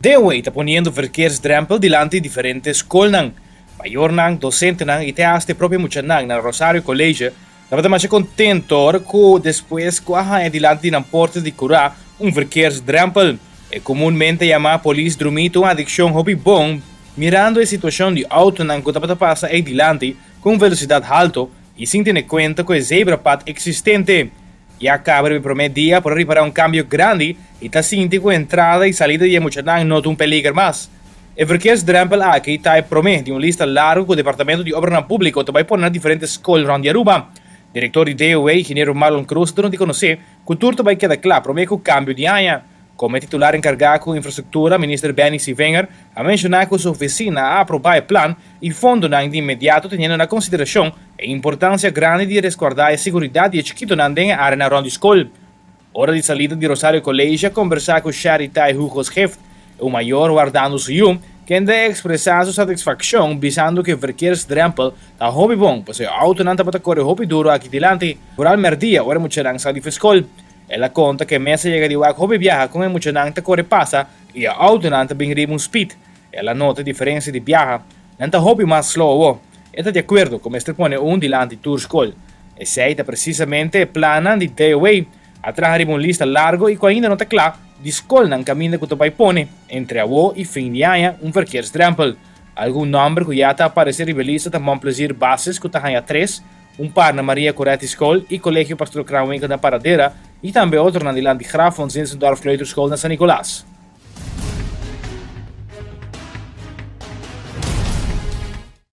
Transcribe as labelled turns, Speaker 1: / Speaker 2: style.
Speaker 1: Dewey está poniendo verkeersdrempel delante de diferentes escolas. Mayor docente y te hace propio mucha en el Rosario College. Estaba más contento que después que delante de portas de cura un verkeersdrempel. Comúnmente llama polis drumito adicción hobby bom, mirando la situación de auto que pasa ahí delante con velocidad alta y sin tener cuenta que el zebra path existente. Ya acaba el primer día por reparar un cambio grande y está sintiendo que entrada y salida de Muchanang no es un peligro más. El verkeersdrempel aquí está promete una lista larga con el Departamento de Obras Públicas que va a poner diferentes escolas de Aruba. Director de DOA, ingeniero Marlon Cruz, não te conhecer, que tudo vai quedar claro, promete o cambio de área. Como titular encargado com infraestrutura, ministro Benny Sivenger, a mencionar que sua oficina a aprovar o plano e fundo de imediato tendo na consideração a importância grande de resguardar a segurança de chiquito na área na ronda escola. Hora de salida de Rosario College, conversar com Charita e Hugo Heft, o maior guardando seu que ainda expressar sua satisfação, visando que o verkeersdrempel está hobby bom, pois o auto não está correr hobby duro aqui delante. Por al merdia, ora mucha lang salir de escola. Ela conta que mesa llega de wak hobby viaja com mucha lang te corre passa e o auto não está bem ritmo speed. Ela nota a diferença de viaja, não está hobby mais slow. Está de acordo com este pone delante tour school. E sei está precisamente plana de DOA, atrás de uma lista largo e que ainda não está claro, de escola não caminha que tu vai pone entre avô e fim de ano verkeersdrempel. Algum nome que já está aparecer em lista também placer bases que está a 3, par na Maria Coretti School e Colégio Pastor Krouwenke na Paradeira e também outro na Dilante Graaf van Zinzendorf Kleuterschool na San Nicolás.